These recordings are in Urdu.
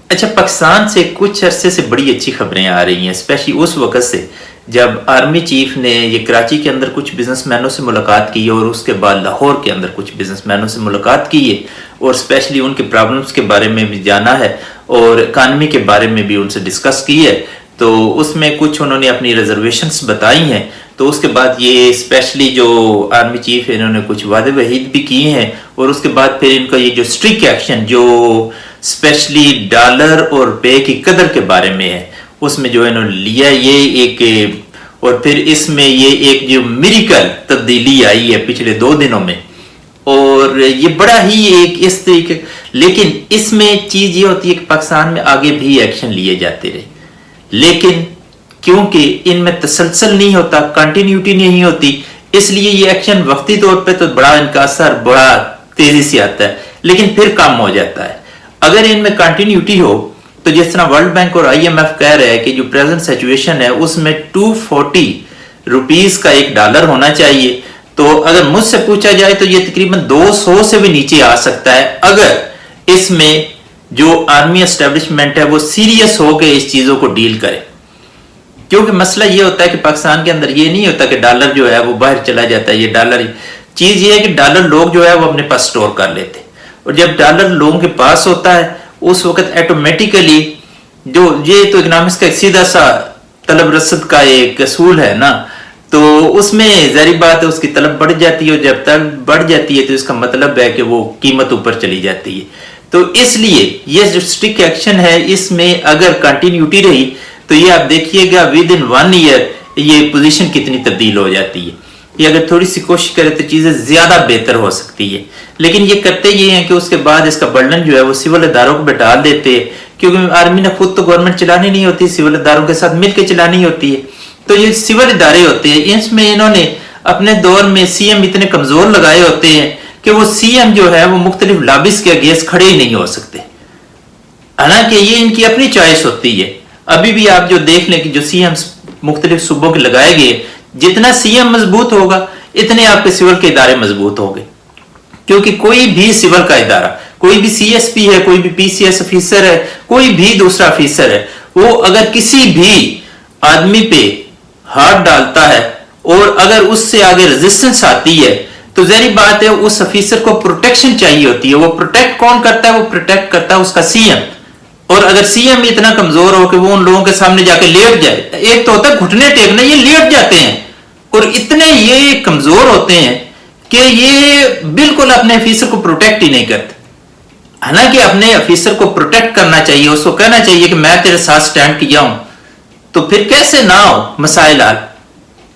اچھا، پاکستان سے کچھ عرصے سے بڑی اچھی خبریں آ رہی ہیں، اسپیشلی اس وقت سے جب آرمی چیف نے یہ کراچی کے اندر کچھ بزنس مینوں سے ملاقات کی ہے اور اس کے بعد لاہور کے اندر کچھ بزنس مینوں سے ملاقات کی ہے اور اسپیشلی ان کے پرابلمس کے بارے میں بھی جانا ہے اور اکانومی کے بارے میں بھی ان سے ڈسکس کی ہے. تو اس میں کچھ انہوں نے اپنی ریزرویشنز بتائی ہیں. تو اس کے بعد یہ اسپیشلی جو آرمی چیف ہے انہوں نے کچھ وعدے وعید بھی کیے ہیں اور اس کے بعد پھر ان کا یہ جو اسٹرکٹ ایکشن جو اسپیشلی ڈالر اور پے کی قدر کے بارے میں ہے اس میں جو انہوں نے لیا یہ ایک، اور پھر اس میں یہ ایک جو میریکل تبدیلی آئی ہے پچھلے 2 دنوں میں اور یہ بڑا ہی ایک اس طریقے. لیکن اس میں چیز یہ ہوتی ہے کہ پاکستان میں آگے بھی ایکشن لیے جاتے رہے لیکن کیونکہ ان میں تسلسل نہیں ہوتا، کنٹینیوٹی نہیں ہوتی، اس لیے یہ ایکشن وقتی طور پہ تو بڑا ان کا اثر بڑا تیزی سے آتا ہے لیکن پھر کم ہو جاتا ہے. اگر ان میں کنٹینیوٹی ہو تو جس طرح ورلڈ بینک اور آئی ایم ایف کہہ رہے ہیں کہ جو پریزنٹ سچویشن ہے اس میں 240 روپیز کا ایک ڈالر ہونا چاہیے، تو اگر مجھ سے پوچھا جائے تو یہ تقریباً 200 سے بھی نیچے آ سکتا ہے اگر اس میں جو آرمی اسٹیبلشمنٹ ہے وہ سیریس ہو کے اس چیزوں کو ڈیل کرے. کیونکہ مسئلہ یہ ہوتا ہے کہ پاکستان کے اندر یہ نہیں ہوتا کہ ڈالر جو ہے وہ باہر چلا جاتا ہے. یہ ڈالر چیز یہ ہے کہ ڈالر لوگ جو ہے وہ اپنے پاس سٹور کر لیتے اور جب ڈالر لوگوں کے پاس ہوتا ہے اس وقت ایٹومیٹیکلی جو یہ تو اکنامکس کا ایک سیدھا سا طلب رسد کا ایک اصول ہے نا، تو اس میں ظاہری بات ہے اس کی طلب بڑھ جاتی ہے اور جب طلب بڑھ جاتی ہے تو اس کا مطلب ہے کہ وہ قیمت اوپر چلی جاتی ہے. تو اس لیے یہ جو اسٹرکٹ ایکشن ہے اس میں اگر کنٹینیوٹی رہی تو یہ آپ دیکھیے گا ود ان 1 ایئر یہ پوزیشن کتنی تبدیل ہو جاتی ہے. یہ اگر تھوڑی سی کوشش کرے تو چیزیں زیادہ بہتر ہو سکتی ہے لیکن یہ کرتے یہ ہیں کہ اس کے بعد اس کا برڈن جو ہے وہ سول اداروں کو بٹھا دیتے ہیں کیونکہ آرمی نے خود تو گورنمنٹ چلانی نہیں ہوتی، سول اداروں کے ساتھ مل کے چلانی ہوتی ہے. تو یہ سول ادارے ہوتے ہیں اس میں انہوں نے اپنے دور میں سی ایم اتنے کمزور لگائے ہوتے ہیں کہ وہ سی ایم جو ہے وہ مختلف لابیز کے اگینسٹ کھڑے ہی نہیں ہو سکتے، حالانکہ یہ ان کی اپنی چوائس ہوتی ہے. ابھی بھی آپ جو دیکھ لیں کہ جو سی ایم مختلف صوبوں کے لگائے گئے، جتنا سی ایم مضبوط ہوگا اتنے آپ کے سول کے ادارے مضبوط ہوں گے کیونکہ کوئی بھی سول کا ادارہ، کوئی بھی سی ایس پی ہے، کوئی بھی پی سی ایس افیسر ہے، کوئی بھی دوسرا افیسر ہے، وہ اگر کسی بھی آدمی پہ ہاتھ ڈالتا ہے اور اگر اس سے آگے ریزسٹنس آتی ہے تو ظاہری بات ہے اس افیسر کو پروٹیکشن چاہیے ہوتی ہے. وہ پروٹیکٹ کون کرتا ہے؟ وہ پروٹیکٹ کرتا ہے اس کا سی ایم. اور اگر سی ایم اتنا کمزور ہو کہ وہ ان لوگوں کے سامنے جا کے لیٹ جائے، ایک تو ہوتا ہے گھٹنے ٹیکنا، یہ لیٹ جاتے ہیں اور اتنے یہ کمزور ہوتے ہیں کہ یہ بالکل اپنے افیسر کو پروٹیکٹ ہی نہیں کرتے. حالانکہ اپنے افیسر کو پروٹیکٹ کرنا چاہیے، اس کو کہنا چاہیے کہ میں تیرے ساتھ سٹینڈ کیا ہوں. تو پھر کیسے نہ ہو مسائل حل؟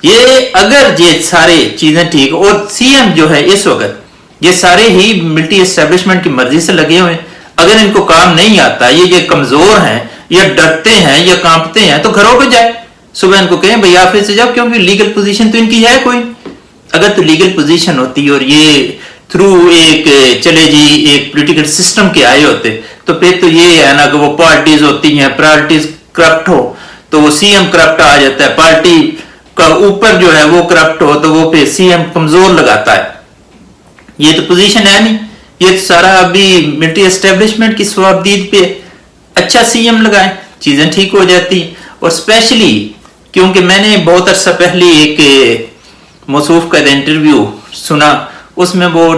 یہ اگر یہ سارے چیزیں ٹھیک، اور سی ایم جو ہے اس وقت یہ سارے ہی ملٹری اسٹیبلشمنٹ کی مرضی سے لگے ہوئے ہیں. اگر ان کو کام نہیں آتا، یہ کمزور ہیں یا ڈرتے ہیں یا کانپتے ہیں تو گھروں پہ جائے، صبح ان کو کہیں بھائی آفس سے جاؤ کیونکہ لیگل پوزیشن تو ان کی ہے کوئی. اگر تو لیگل پوزیشن ہوتی اور یہ تھرو ایک چلے جی ایک پولیٹیکل سسٹم کے آئے ہوتے تو پھر تو یہ ہے نا کہ وہ پارٹیز ہوتی ہیں، پرائرٹیز کرپٹ ہو تو وہ سی ایم کرپٹ آ جاتا ہے، پارٹی کا اوپر جو ہے وہ کرپٹ ہو تو وہ پھر سی ایم کمزور لگاتا ہے. یہ تو پوزیشن ہے نہیں، یہ سارا ابھی ملٹری اسٹیبلشمنٹ کی صوابدید پہ اچھا سی ایم لگائیں چیزیں ٹھیک ہو جاتی. اور اسپیشلی کیونکہ میں نے بہت عرصہ پہلے ایک موصوف کا انٹرویو سنا، اس میں وہ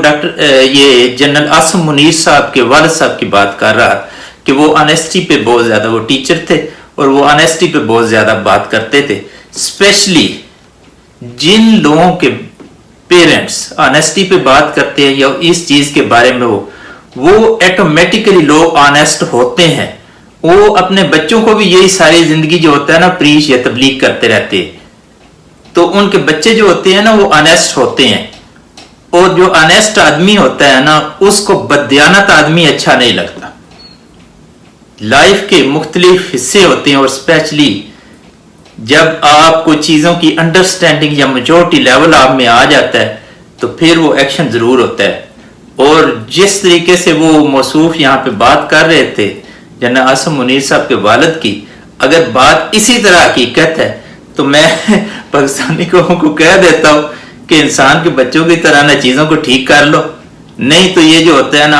یہ جنرل عاصم منیر صاحب کے والد صاحب کی بات کر رہا کہ وہ آنیسٹی پہ بہت زیادہ، وہ ٹیچر تھے اور وہ آنیسٹی پہ بہت زیادہ بات کرتے تھے. اسپیشلی جن لوگوں کے پیرنٹس آنیسٹی پہ بات کرتے ہیں یا اس چیز کے بارے میں وہ ایٹومیٹیکلی لوگ آنیسٹ ہوتے ہیں، وہ اپنے بچوں کو بھی یہی ساری زندگی جو ہوتا ہے نا پریچ یا تبلیغ کرتے رہتے ہیں. تو ان کے بچے جو ہوتے ہیں نا وہ آنیسٹ ہوتے ہیں، اور جو آنیسٹ آدمی ہوتا ہے نا اس کو بددیانت آدمی اچھا نہیں لگتا. لائف کے مختلف حصے ہوتے ہیں اور اسپیشلی جب آپ کو چیزوں کی انڈرسٹینڈنگ یا میجورٹی لیول آپ میں آ جاتا ہے تو پھر وہ ایکشن ضرور ہوتا ہے. اور جس طریقے سے وہ موصوف یہاں پہ بات کر رہے تھے جنرل عاصم منیر صاحب کے والد کی، اگر بات اسی طرح حقیقت ہے تو میں پاکستانی قوم کو کہہ دیتا ہوں کہ انسان کے بچوں کی طرح نہ چیزوں کو ٹھیک کر لو، نہیں تو یہ جو ہوتا ہے نا